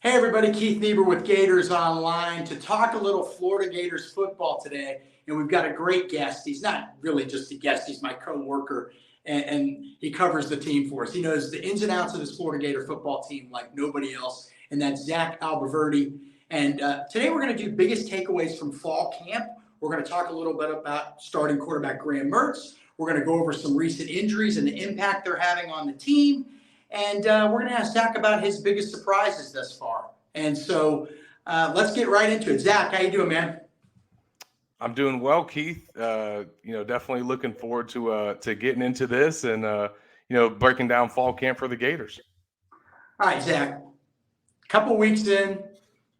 Hey everybody, Keith Niebuhr with Gators Online to talk a little Florida Gators football today. And we've got a great guest. He's not really just a guest, he's my co-worker, and he covers the team for us. He knows the ins and outs of this Florida Gator football team like nobody else, and that's Zach Abolverdi. And today we're going to do biggest takeaways from fall camp. We're going to talk a little bit about starting quarterback Graham Mertz. We're going to go over some recent injuries and the impact they're having on the team. And we're going to ask Zach about his biggest surprises thus far. And so let's get right into it. Zach, how you doing, man? I'm doing well, Keith. Definitely looking forward to getting into this and breaking down fall camp for the Gators. All right, Zach. A couple weeks in,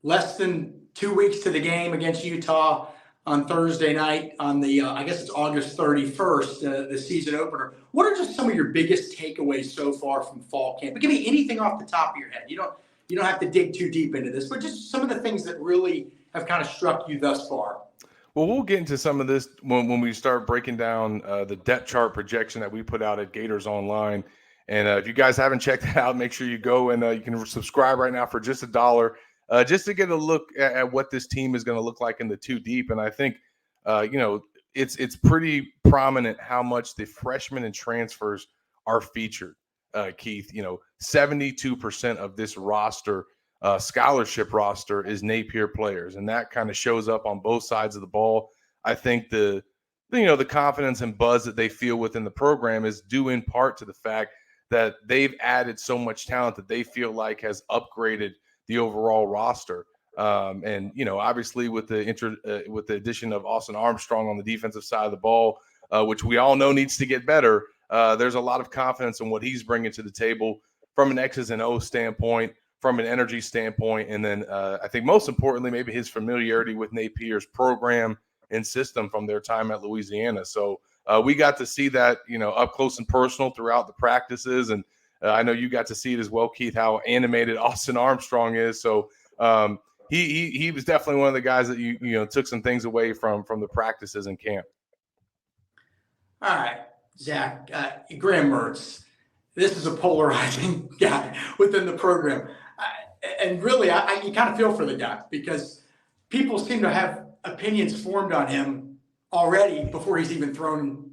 less than 2 weeks to the game against Utah on Thursday night on the, I guess it's August 31st, the season opener. What are just some of your biggest takeaways so far from fall camp? But give me anything off the top of your head. You don't have to dig too deep into this, but just some of the things that really have kind of struck you thus far. Well, we'll get into some of this when we start breaking down the depth chart projection that we put out at Gators Online. And if you guys haven't checked it out, make sure you go and you can subscribe right now for just $1. Just to get a look at what this team is going to look like in the two deep. And I think, it's pretty prominent how much the freshmen and transfers are featured, Keith. 72% of this roster, scholarship roster, is Napier players. And that kind of shows up on both sides of the ball. I think the confidence and buzz that they feel within the program is due in part to the fact that they've added so much talent that they feel like has upgraded the overall roster. Obviously with the addition of Austin Armstrong on the defensive side of the ball, which we all know needs to get better, there's a lot of confidence in what he's bringing to the table from an X's and O's standpoint, from an energy standpoint, and then I think most importantly, maybe his familiarity with Napier's program and system from their time at Louisiana. So we got to see that, up close and personal throughout the practices, and I know you got to see it as well, Keith, how animated Austin Armstrong is. So he was definitely one of the guys that you took some things away from the practices in camp. All right, Zach, Graham Mertz. This is a polarizing guy within the program. And really, you kind of feel for the guy because people seem to have opinions formed on him already before he's even thrown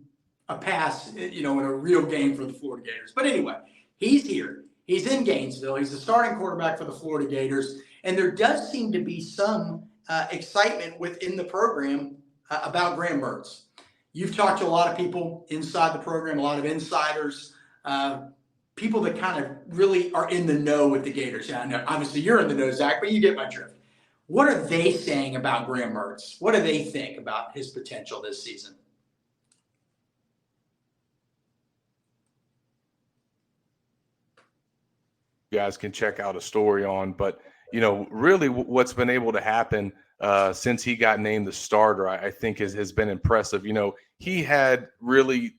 a pass, in a real game for the Florida Gators. But anyway, he's here. He's in Gainesville. He's the starting quarterback for the Florida Gators. And there does seem to be some excitement within the program about Graham Mertz. You've talked to a lot of people inside the program, a lot of insiders, people that kind of really are in the know with the Gators. Yeah, I know, obviously you're in the know, Zach, but you get my drift. What are they saying about Graham Mertz? What do they think about his potential this season? You guys can check out a story on, but really what's been able to happen since he got named the starter, I think has been impressive. He had really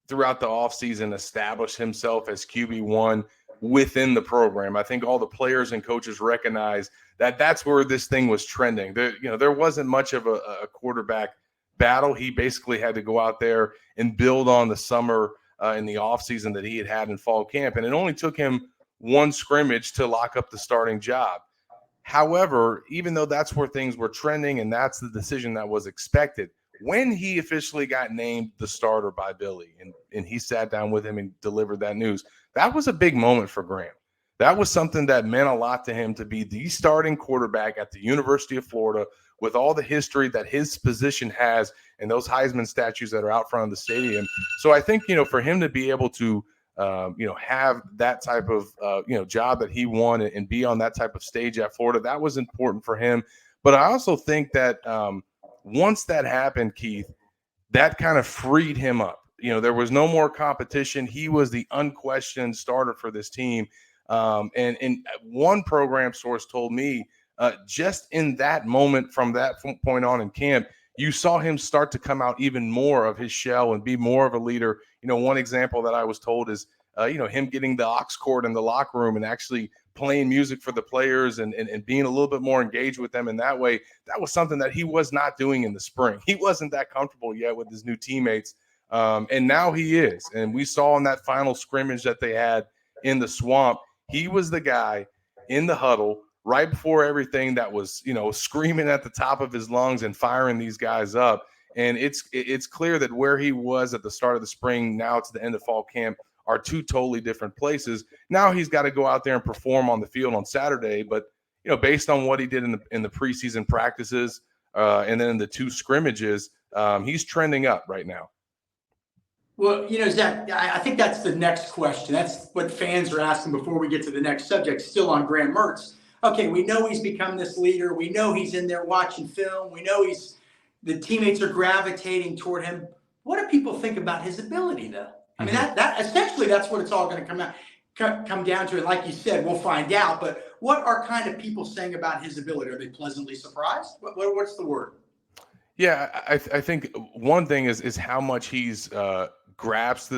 throughout the offseason established himself as QB1 within the program. I think all the players and coaches recognize that that's where this thing was trending. There wasn't much of a quarterback battle. He basically had to go out there and build on the summer in the offseason that he had in fall camp. And it only took him one scrimmage to lock up the starting job. However, even though that's where things were trending and that's the decision that was expected, when he officially got named the starter by Billy and he sat down with him and delivered that news, that was a big moment for Graham. That was something that meant a lot to him to be the starting quarterback at the University of Florida with all the history that his position has and those Heisman statues that are out front of the stadium. So I think, for him to be able to, have that type of, job that he won and be on that type of stage at Florida, that was important for him. But I also think that once that happened, Keith, that kind of freed him up. There was no more competition. He was the unquestioned starter for this team. And one program source told me just in that moment, from that point on in camp, you saw him start to come out even more of his shell and be more of a leader. One example that I was told is, him getting the aux cord in the locker room and actually playing music for the players and being a little bit more engaged with them in that way. That was something that he was not doing in the spring. He wasn't that comfortable yet with his new teammates. And now he is. And we saw in that final scrimmage that they had in the swamp, he was the guy in the huddle right before everything that was, screaming at the top of his lungs and firing these guys up. And it's clear that where he was at the start of the spring, now to the end of fall camp, are two totally different places. Now he's got to go out there and perform on the field on Saturday. But, based on what he did in the preseason practices and then in the two scrimmages, he's trending up right now. Well, Zach, I think that's the next question. That's what fans are asking before we get to the next subject, still on Graham Mertz. Okay, we know he's become this leader. We know he's in there watching film. We know the teammates are gravitating toward him. What do people think about his ability, though? I mean, that essentially that's what it's all going to come down to. And like you said, we'll find out. But what are kind of people saying about his ability? Are they pleasantly surprised? What's the word? Yeah, I think one thing is how much he's grasped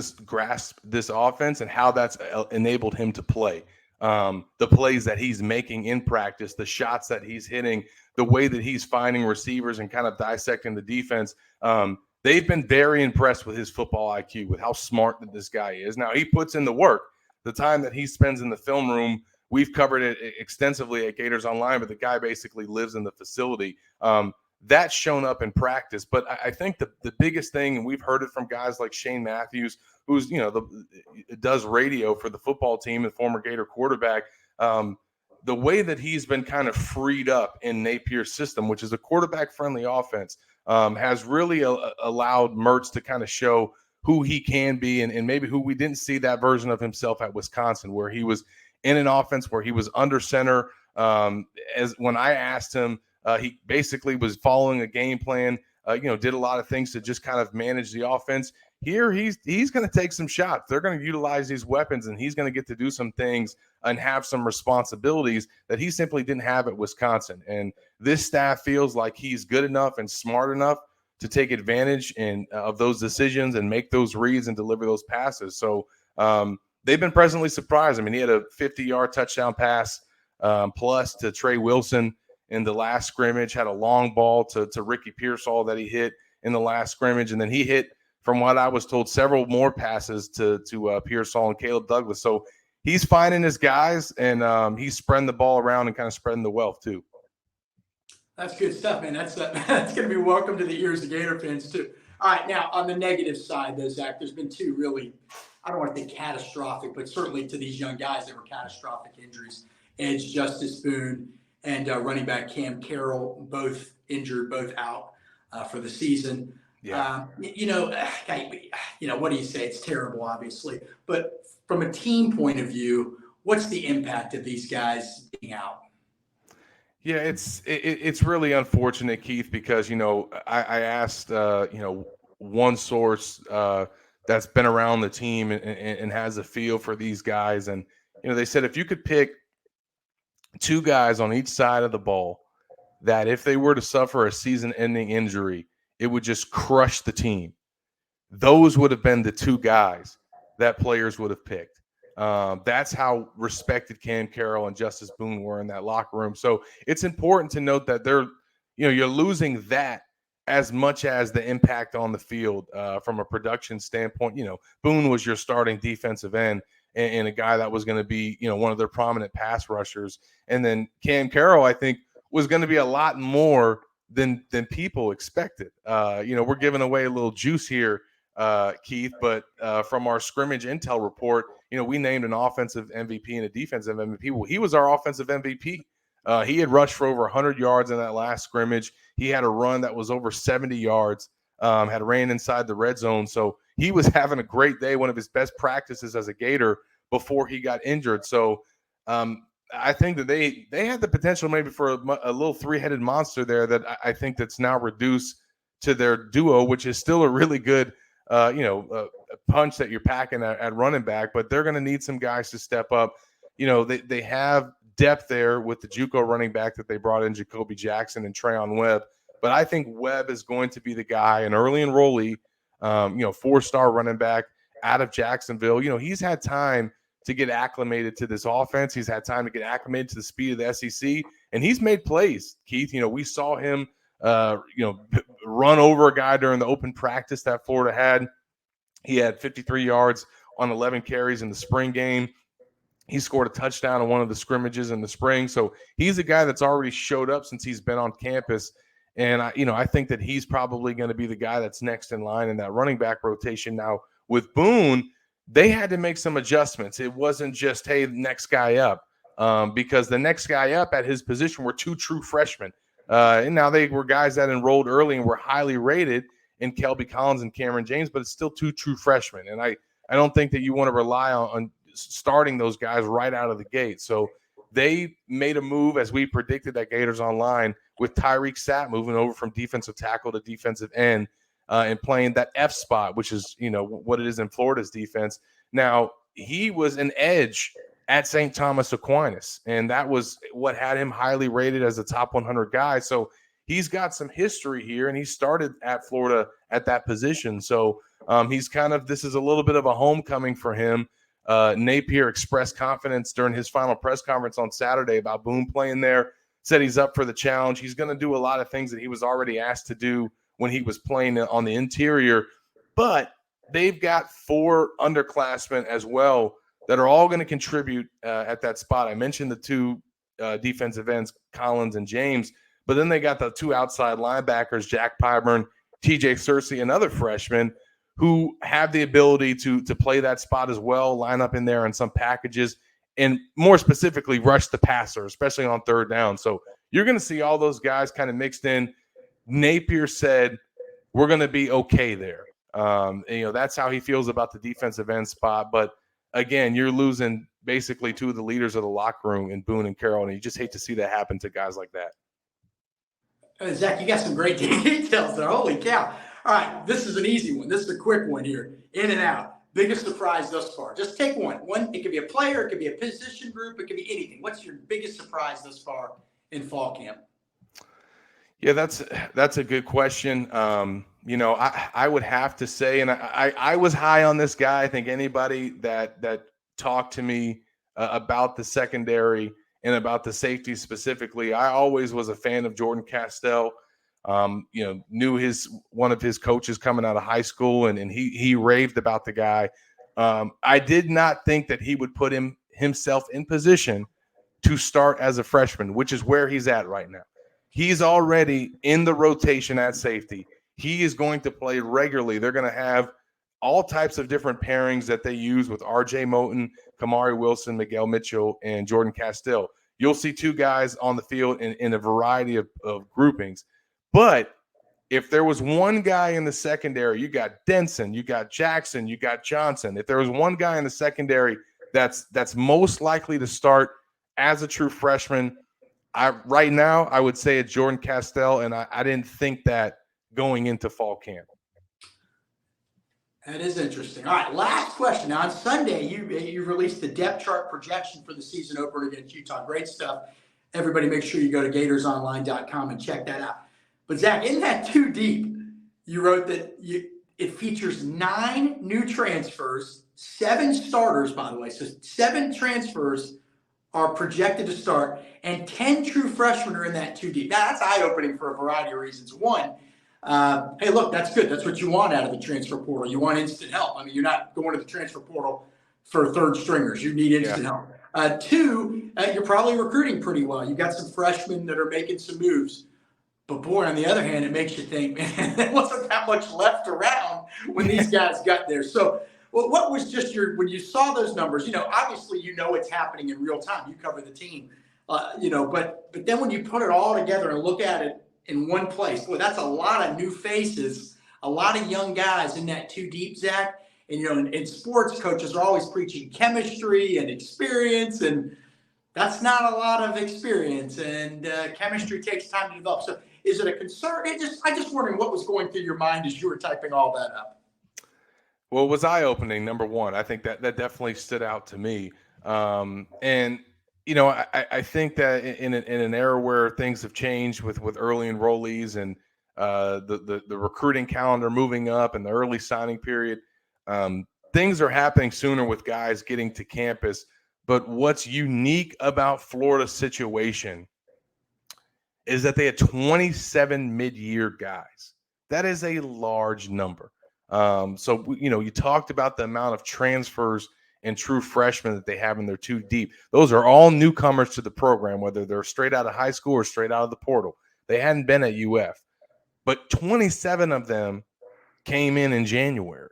this offense and how that's enabled him to play. The plays that he's making in practice, the shots that he's hitting, the way that he's finding receivers and kind of dissecting the defense. They've been very impressed with his football IQ, with how smart that this guy is. Now, he puts in the work. The time that he spends in the film room, we've covered it extensively at Gators Online, but the guy basically lives in the facility. That's shown up in practice. But I think the biggest thing, and we've heard it from guys like Shane Matthews, who's, does radio for the football team and former Gator quarterback, the way that he's been kind of freed up in Napier's system, which is a quarterback-friendly offense, has really allowed Mertz to kind of show who he can be and maybe who we didn't see that version of himself at Wisconsin, where he was in an offense where he was under center. As when I asked him, he basically was following a game plan, did a lot of things to just kind of manage the offense. Here, he's going to take some shots. They're going to utilize these weapons, and he's going to get to do some things and have some responsibilities that he simply didn't have at Wisconsin. And this staff feels like he's good enough and smart enough to take advantage of those decisions and make those reads and deliver those passes. So they've been pleasantly surprised. I mean, he had a 50-yard touchdown pass plus to Trey Wilson in the last scrimmage, had a long ball to Ricky Pearsall that he hit in the last scrimmage. And then he hit, from what I was told, several more passes to Pearsall and Caleb Douglas. So he's finding his guys, and he's spreading the ball around and kind of spreading the wealth too. That's good stuff, man. That's going to be welcome to the ears of Gator fans too. All right, now on the negative side, though, Zach, there's been two really, I don't want to say catastrophic, but certainly to these young guys, there were catastrophic injuries. Edge Justice Boone and running back Cam Carroll, both injured, both out for the season. Yeah. What do you say? It's terrible, obviously. But from a team point of view, what's the impact of these guys being out? Yeah, it's really unfortunate, Keith, because, I asked, one source that's been around the team and has a feel for these guys. And, they said if you could pick two guys on each side of the ball that if they were to suffer a season-ending injury, it would just crush the team, those would have been the two guys that players would have picked. That's how respected Cam Carroll and Justice Boone were in that locker room. So it's important to note that you're losing that as much as the impact on the field from a production standpoint. Boone was your starting defensive end and a guy that was going to be, one of their prominent pass rushers. And then Cam Carroll, I think, was going to be a lot more than people expected. We're giving away a little juice here, Keith, but from our scrimmage intel report, we named an offensive MVP and a defensive MVP. Well, he was our offensive MVP. He had rushed for over 100 yards in that last scrimmage. He had a run that was over 70 yards, had ran inside the red zone. So he was having a great day, one of his best practices as a Gator before he got injured. So I think that they had the potential maybe for a little three-headed monster there that I think that's now reduced to their duo, which is still a really good punch that you're packing at running back, but they're going to need some guys to step up. They have depth there with the JUCO running back that they brought in, Jacoby Jackson and Trayon Webb. But I think Webb is going to be the guy, an early enrollee, 4-star running back out of Jacksonville. He's had time to get acclimated to this offense. He's had time to get acclimated to the speed of the SEC, and he's made plays, Keith. We saw him, run over a guy during the open practice that Florida had. He had 53 yards on 11 carries in the spring game. He scored a touchdown in one of the scrimmages in the spring. So he's a guy that's already showed up since he's been on campus. And I think that he's probably going to be the guy that's next in line in that running back rotation. Now with Boone, they had to make some adjustments. It wasn't just, hey, next guy up, because the next guy up at his position were two true freshmen. And now they were guys that enrolled early and were highly rated in Kelby Collins and Cameron James, but it's still two true freshmen. And I don't think that you want to rely on starting those guys right out of the gate. So they made a move, as we predicted at Gators Online, with Tyreek Sapp moving over from defensive tackle to defensive end, and playing that F spot, which is, what it is in Florida's defense. Now, he was an edge at St. Thomas Aquinas, and that was what had him highly rated as a top 100 guy. So he's got some history here, and he started at Florida at that position. So this is a little bit of a homecoming for him. Napier expressed confidence during his final press conference on Saturday about Boone playing there, said he's up for the challenge. He's going to do a lot of things that he was already asked to do when he was playing on the interior, but they've got 4 underclassmen as well that are all going to contribute at that spot. I mentioned the 2 defensive ends, Collins and James, but then they got the 2 outside linebackers, Jack Pyburn, TJ Searcy, and other freshmen who have the ability to play that spot as well, line up in there in some packages, and more specifically rush the passer, especially on third down. So you're going to see all those guys kind of mixed in. Napier said, we're going to be okay there. That's how he feels about the defensive end spot. But again, you're losing basically 2 of the leaders of the locker room in Boone and Carroll, and you just hate to see that happen to guys like that. Zach, you got some great details there. Holy cow. All right, this is an easy one. This is a quick one here. In and out. Biggest surprise thus far. Just take one. It could be a player, it could be a position group, it could be anything. What's your biggest surprise thus far in fall camp? Yeah, that's a good question. I would have to say, and I was high on this guy. I think anybody that talked to me about the secondary and about the safety specifically, I always was a fan of Jordan Castell. Knew one of his coaches coming out of high school, and he raved about the guy. I did not think that he would put himself in position to start as a freshman, which is where he's at right now. He's already in the rotation at safety. He is going to play regularly. They're going to have all types of different pairings that they use with R.J. Moten, Kamari Wilson, Miguel Mitchell, and Jordan Castell. You'll see 2 guys on the field in a variety of groupings. But if there was one guy in the secondary, you got Denson, you got Jackson, you got Johnson. If there was one guy in the secondary that's most likely to start as a true freshman, right now I would say it's Jordan Castell, and I didn't think that going into fall camp. That is interesting. All right, last question. Now, on Sunday, you released the depth chart projection for the season opener against Utah. Great stuff. Everybody make sure you go to GatorsOnline.com and check that out. But, Zach, in that too deep, you wrote that it features 9 new transfers, 7 starters, by the way. So 7 transfers are projected to start, and 10 true freshmen are in that too deep. Now, that's eye-opening for a variety of reasons. One, hey, look, that's good. That's what you want out of the transfer portal. You want instant help. I mean, you're not going to the transfer portal for third stringers. You need instant help. 2, you're probably recruiting pretty well. You've got some freshmen that are making some moves. But boy, on the other hand, it makes you think, man, there wasn't that much left around when these guys got there. So, well, what was just when you saw those numbers, obviously it's happening in real time. You cover the team, but then when you put it all together and look at it in one place, boy, that's a lot of new faces, a lot of young guys in that too deep, Zach. And, in sports, coaches are always preaching chemistry and experience, and that's not a lot of experience, and chemistry takes time to develop. So is it a concern? I just wondering what was going through your mind as you were typing all that up. Well, it was eye-opening, number one. I think that definitely stood out to me. I think that in an era where things have changed with early enrollees and the recruiting calendar moving up and the early signing period, things are happening sooner with guys getting to campus. But what's unique about Florida's situation is that they had 27 mid-year guys. That is a large number. So you talked about the amount of transfers and true freshmen that they have in their two deep. Those are all newcomers to the program, whether they're straight out of high school or straight out of the portal. They hadn't been at UF, but 27 of them came in January.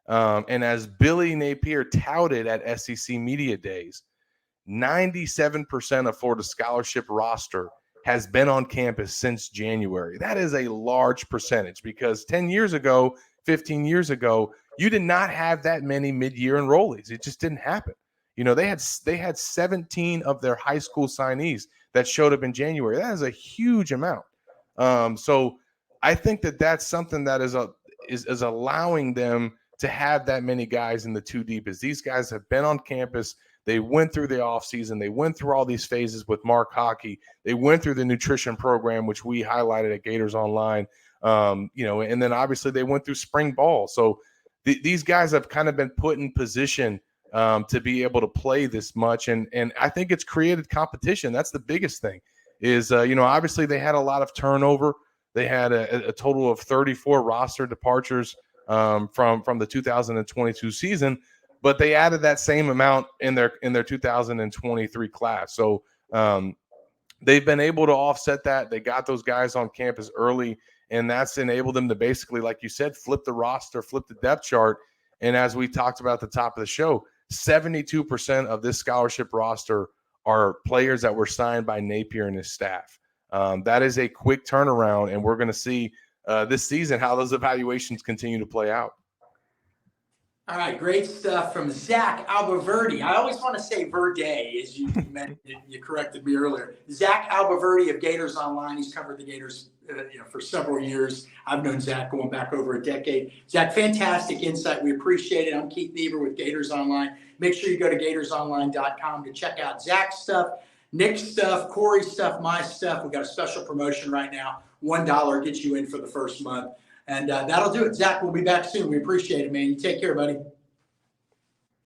And as Billy Napier touted at SEC Media Days, 97% of Florida's scholarship roster has been on campus since January. That is a large percentage because 10 years ago, 15 years ago, you did not have that many mid-year enrollees. It just didn't happen. You know, they had 17 of their high school signees that showed up in January. That is a huge amount. So I think that that's something that is allowing them to have that many guys in the two deep, is these guys have been on campus. They went through the offseason. They went through all these phases with Mark Hockey. They went through the nutrition program, which we highlighted at Gators Online. You know, and then obviously they went through spring ball. So these guys have kind of been put in position to be able to play this much. And I think it's created competition. That's the biggest thing is, you know, obviously they had a lot of turnover. They had a total of 34 roster departures from the 2022 season, but they added that same amount in their 2023 class. So they've been able to offset that. They got those guys on campus early, and that's enabled them to basically, like you said, flip the roster, flip the depth chart. And as we talked about at the top of the show, 72% of this scholarship roster are players that were signed by Napier and his staff. That is a quick turnaround, and we're going to see this season how those evaluations continue to play out. All right, great stuff from Zach Abolverdi. I always want to say Verde, as you mentioned, you corrected me earlier. Zach Abolverdi of Gators Online. He's covered the Gators for several years. I've known Zach going back over a decade. Zach, fantastic insight. We appreciate it. I'm Keith Niebuhr with Gators Online. Make sure you go to gatorsonline.com to check out Zach's stuff, Nick's stuff, Corey's stuff, my stuff. We've got a special promotion right now. $1 gets you in for the first month. And that'll do it. Zach, we'll be back soon. We appreciate it, man. You take care, buddy.